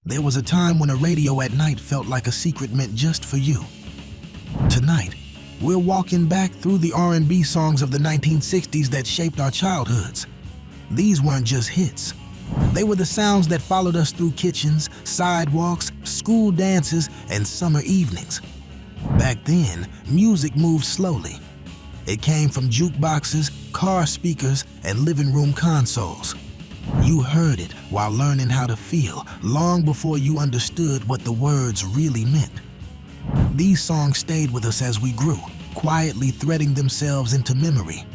There was a time when a radio at night felt like a secret meant just for you. Tonight, we're walking back through the R&B songs of the 1960s that shaped our childhoods. These weren't just hits. They were the sounds that followed us through kitchens, sidewalks, school dances, and summer evenings. Back then, music moved slowly. It came from jukeboxes, car speakers, and living room consoles. You heard it while learning how to feel, long before you understood what the words really meant. These songs stayed with us as we grew, quietly threading themselves into memory.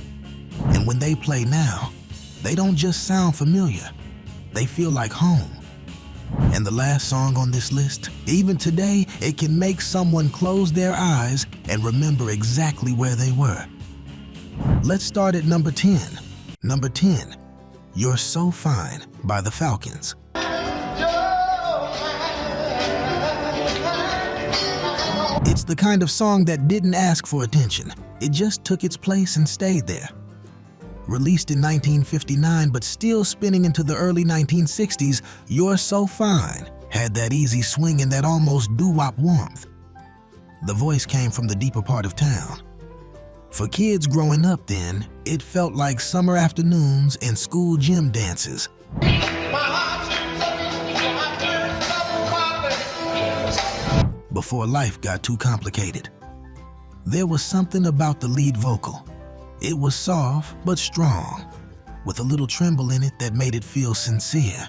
And when they play now, they don't just sound familiar, they feel like home. And the last song on this list, even today, it can make someone close their eyes and remember exactly where they were. Let's start at number 10. Number 10, You're So Fine by the Falcons. It's the kind of song that didn't ask for attention. It just took its place and stayed there. Released in 1959 but still spinning into the early 1960s, You're So Fine had that easy swing and that almost doo-wop warmth. The voice came from the deeper part of town. For kids growing up then, it felt like summer afternoons and school gym dances. Before life got too complicated. There was something about the lead vocal. It was soft but strong, with a little tremble in it that made it feel sincere.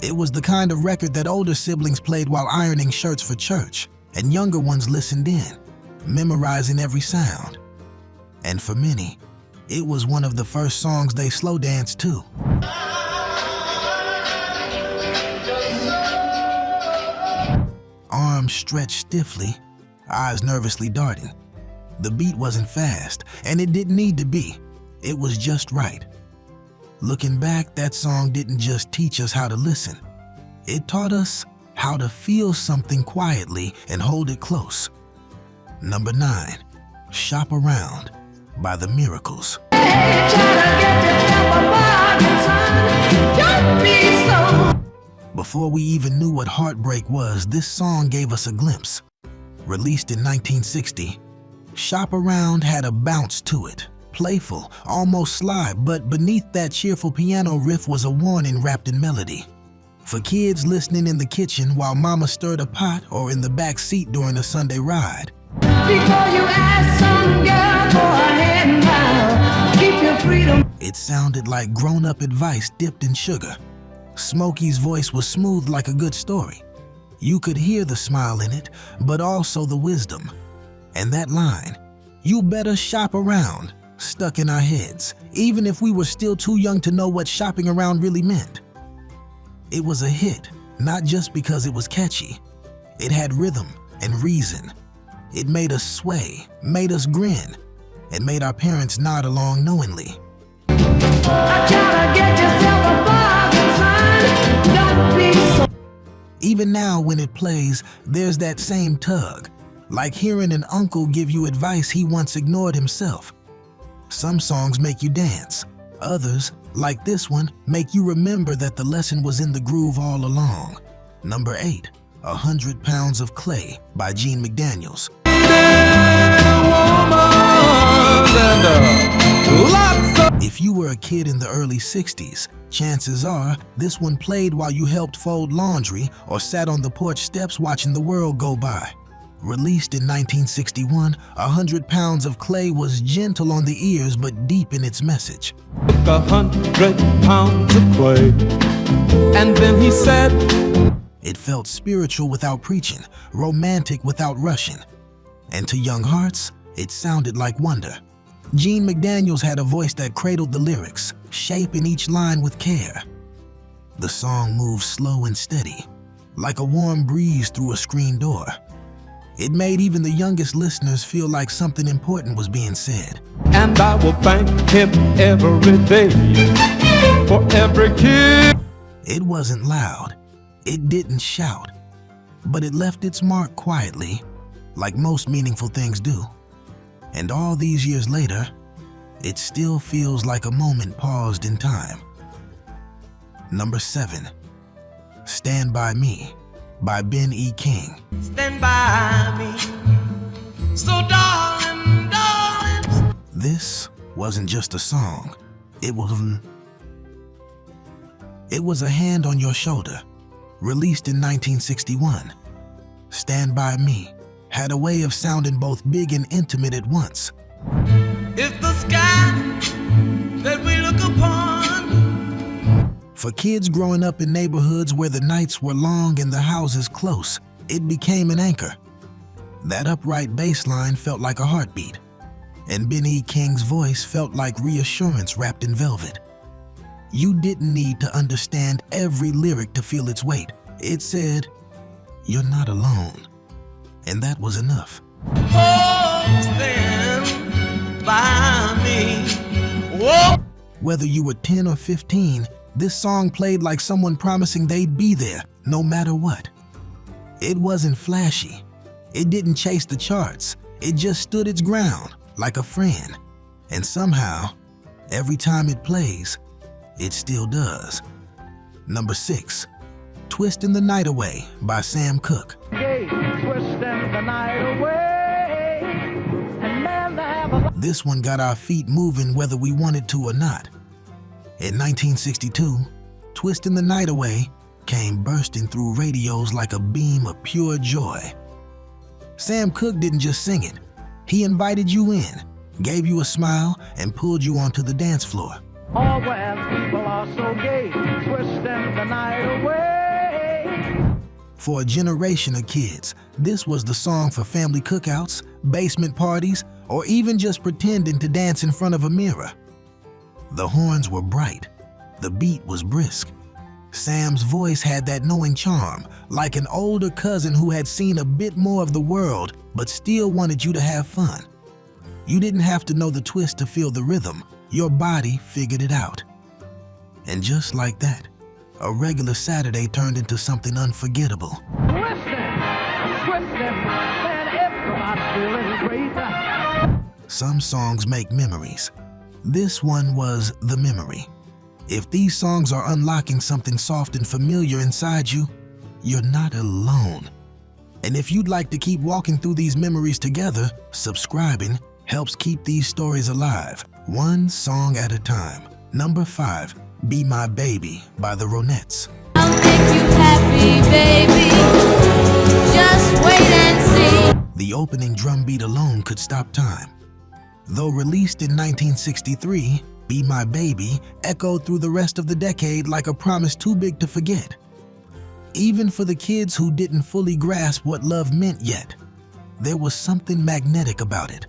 It was the kind of record that older siblings played while ironing shirts for church, and younger ones listened in, memorizing every sound. And for many, it was one of the first songs they slow danced to. Arms stretched stiffly, eyes nervously darting. The beat wasn't fast, and it didn't need to be. It was just right. Looking back, that song didn't just teach us how to listen. It taught us how to feel something quietly and hold it close. Number 9, Shop Around by the Miracles. Before we even knew what heartbreak was, this song gave us a glimpse. Released in 1960, Shop Around had a bounce to it, playful, almost sly, but beneath that cheerful piano riff was a warning wrapped in melody. For kids listening in the kitchen while mama stirred a pot or in the back seat during a Sunday ride. Before you ask some girl for a hand now, keep your freedom. It sounded like grown-up advice dipped in sugar. Smokey's voice was smooth like a good story. You could hear the smile in it, but also the wisdom. And that line, "You better shop around," stuck in our heads, even if we were still too young to know what shopping around really meant. It was a hit, not just because it was catchy. It had rhythm and reason. It made us sway, made us grin, and made our parents nod along knowingly. Even now when it plays, there's that same tug, like hearing an uncle give you advice he once ignored himself. Some songs make you dance. Others, like this one, make you remember that the lesson was in the groove all along. Number 8, 100 Pounds of Clay by Gene McDaniels. If you were a kid in the early 60s, chances are this one played while you helped fold laundry or sat on the porch steps watching the world go by. Released in 1961, 100 Pounds of Clay was gentle on the ears but deep in its message. 100 pounds of clay, and then he said. It felt spiritual without preaching, romantic without rushing. And to young hearts, it sounded like wonder. Gene McDaniels had a voice that cradled the lyrics, shaping each line with care. The song moved slow and steady, like a warm breeze through a screen door. It made even the youngest listeners feel like something important was being said. And I will thank him every day for every kid. It wasn't loud. It didn't shout. But it left its mark quietly, like most meaningful things do. And all these years later, it still feels like a moment paused in time. Number 7, Stand By Me by Ben E. King. Stand by me, so darling, darling. This wasn't just a song. It was a hand on your shoulder. Released in 1961, Stand By Me had a way of sounding both big and intimate at once. It's the sky that we look upon. For kids growing up in neighborhoods where the nights were long and the houses close, it became an anchor. That upright bass line felt like a heartbeat, and Ben E. King's voice felt like reassurance wrapped in velvet. You didn't need to understand every lyric to feel its weight. It said, "You're not alone," and that was enough. Oh, stand by me. Whoa. Whether you were 10 or 15, this song played like someone promising they'd be there no matter what. It wasn't flashy. It didn't chase the charts. It just stood its ground like a friend. And somehow, every time it plays, it still does. Number 6, Twisting the Night Away by Sam Cooke. This one got our feet moving whether we wanted to or not. In 1962, Twisting the Night Away came bursting through radios like a beam of pure joy. Sam Cooke didn't just sing it. He invited you in, gave you a smile, and pulled you onto the dance floor. All when people are so gay, twisting the night away. For a generation of kids, this was the song for family cookouts, basement parties, or even just pretending to dance in front of a mirror. The horns were bright. The beat was brisk. Sam's voice had that knowing charm, like an older cousin who had seen a bit more of the world but still wanted you to have fun. You didn't have to know the twist to feel the rhythm. Your body figured it out. And just like that, a regular Saturday turned into something unforgettable. Some songs make memories. This one was the memory. If these songs are unlocking something soft and familiar inside you, you're not alone. And if you'd like to keep walking through these memories together, subscribing helps keep these stories alive, one song at a time. Number 5, Be My Baby by the Ronettes. I'll make you happy, baby. Just wait and see. The opening drum beat alone could stop time. Though released in 1963, Be My Baby echoed through the rest of the decade like a promise too big to forget. Even for the kids who didn't fully grasp what love meant yet, there was something magnetic about it.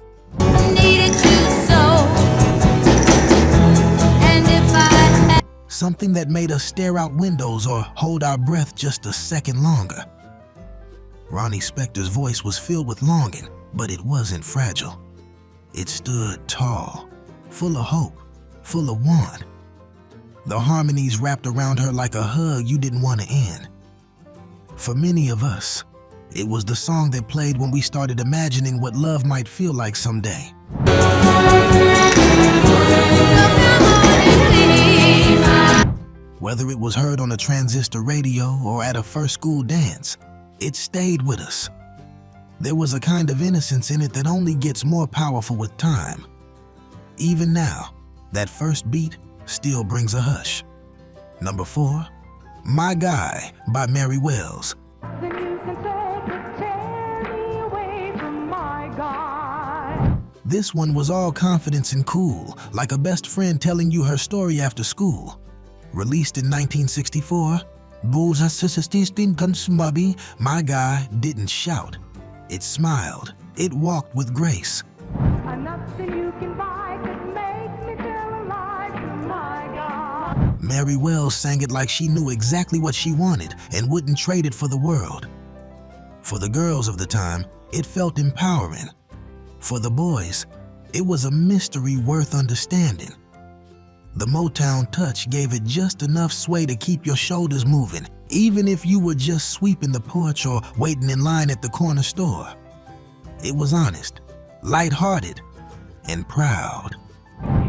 Needed you so. And if I had Something that made us stare out windows or hold our breath just a second longer. Ronnie Spector's voice was filled with longing, but it wasn't fragile. It stood tall, full of hope, full of want. The harmonies wrapped around her like a hug you didn't want to end. For many of us, it was the song that played when we started imagining what love might feel like someday. Whether it was heard on a transistor radio or at a first school dance, it stayed with us. There was a kind of innocence in it that only gets more powerful with time. Even now, that first beat still brings a hush. Number 4, My Guy by Mary Wells. Then you can take me away from my guy. This one was all confidence and cool, like a best friend telling you her story after school. Released in 1964, My Guy didn't shout. It smiled. It walked with grace. Nothing you can buy could make me feel alive, my God. Mary Wells sang it like she knew exactly what she wanted and wouldn't trade it for the world. For the girls of the time, it felt empowering. For the boys, it was a mystery worth understanding. The Motown touch gave it just enough sway to keep your shoulders moving, even if you were just sweeping the porch or waiting in line at the corner store. It was honest, lighthearted, and proud.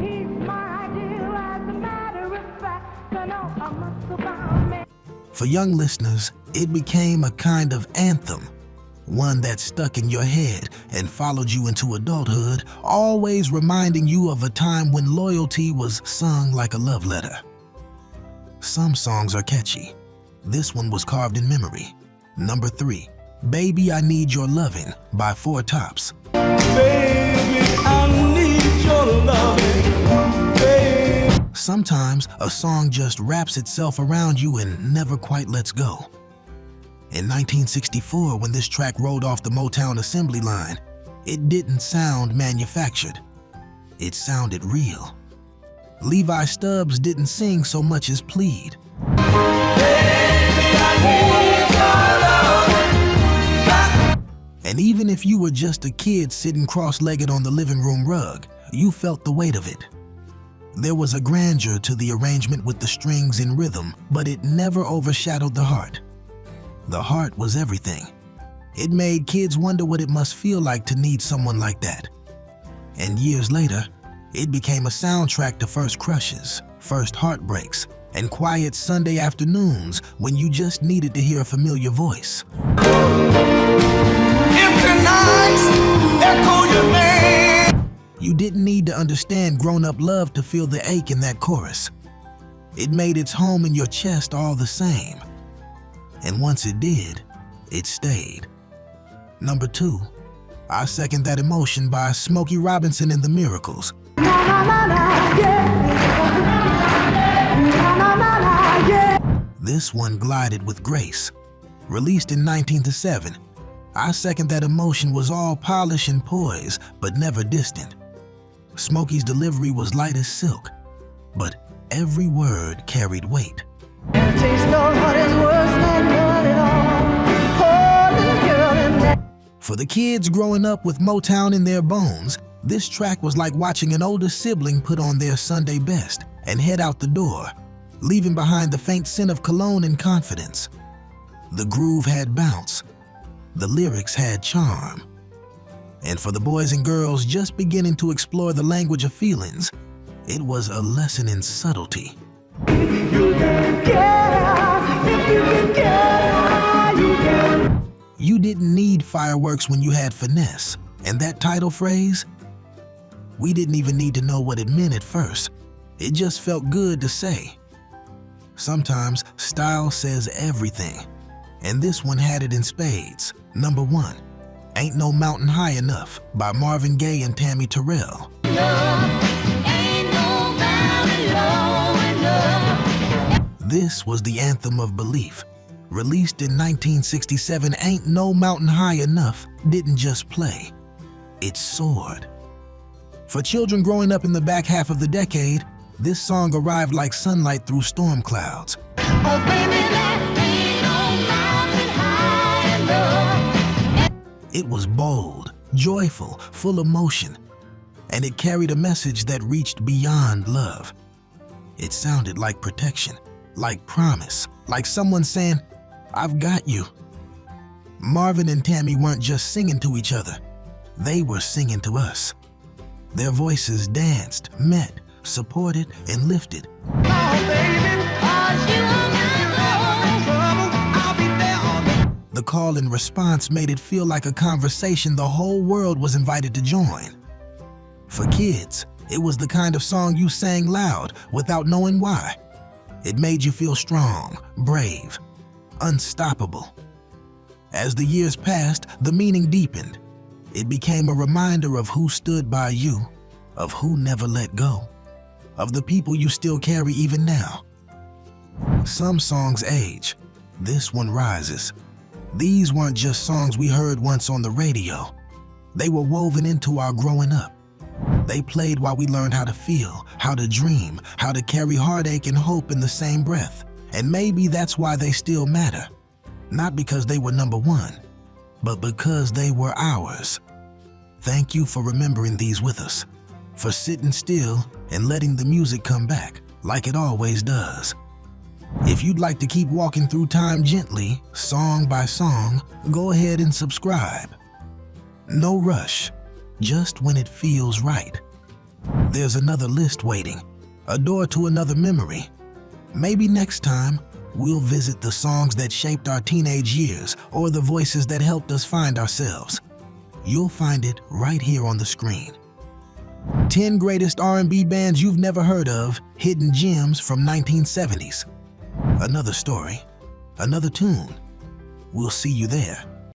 He's my ideal, as a matter of fact. I know I must have found me. For young listeners, it became a kind of anthem, one that stuck in your head and followed you into adulthood, always reminding you of a time when loyalty was sung like a love letter. Some songs are catchy. This one was carved in memory. Number 3, Baby I Need Your Lovin' by Four Tops. Baby, I need your loving, baby. Sometimes a song just wraps itself around you and never quite lets go. In 1964, when this track rolled off the Motown assembly line, it didn't sound manufactured. It sounded real. Levi Stubbs didn't sing so much as plead. And even if you were just a kid sitting cross-legged on the living room rug, you felt the weight of it. There was a grandeur to the arrangement with the strings in rhythm, but it never overshadowed the heart. The heart was everything. It made kids wonder what it must feel like to need someone like that. And years later, it became a soundtrack to first crushes, first heartbreaks, and quiet Sunday afternoons when you just needed to hear a familiar voice. Empty nights echo your name. You didn't need to understand grown-up love to feel the ache in that chorus. It made its home in your chest all the same. And once it did, it stayed. Number 2, I Second That Emotion by Smokey Robinson and the Miracles. This one glided with grace. Released in 1907, I Second That Emotion was all polish and poise, but never distant. Smokey's delivery was light as silk, but every word carried weight. For the kids growing up with Motown in their bones, this track was like watching an older sibling put on their Sunday best and head out the door, leaving behind the faint scent of cologne and confidence. The groove had bounce. The lyrics had charm. And for the boys and girls just beginning to explore the language of feelings, it was a lesson in subtlety. You didn't need fireworks when you had finesse, and that title phrase, we didn't even need to know what it meant at first. It just felt good to say. Sometimes style says everything, and this one had it in spades. Number 1, Ain't No Mountain High Enough by Marvin Gaye and Tammy Terrell. This was the anthem of belief. Released in 1967, Ain't No Mountain High Enough didn't just play, it soared. For children growing up in the back half of the decade, this song arrived like sunlight through storm clouds. It was bold, joyful, full of motion, and it carried a message that reached beyond love. It sounded like protection, like promise, like someone saying, I've got you. Marvin and Tammy weren't just singing to each other, they were singing to us. Their voices danced, met, supported, and lifted. The call and response made it feel like a conversation the whole world was invited to join. For kids, it was the kind of song you sang loud without knowing why. It made you feel strong, brave, unstoppable. As the years passed, the meaning deepened. It became a reminder of who stood by you, of who never let go, of the people you still carry even now. Some songs age, this one rises. These weren't just songs we heard once on the radio. They were woven into our growing up. They played while we learned how to feel, how to dream, how to carry heartache and hope in the same breath. And maybe that's why they still matter. Not because they were number 1, but because they were ours. Thank you for remembering these with us, for sitting still and letting the music come back like it always does. If you'd like to keep walking through time gently, song by song, go ahead and subscribe. No rush, just when it feels right. There's another list waiting, a door to another memory. Maybe next time, We'll visit the songs that shaped our teenage years or the voices that helped us find ourselves. You'll find it right here on the screen. 10 greatest R&B bands you've never heard of, hidden gems from 1970s. Another story, another tune. We'll see you there.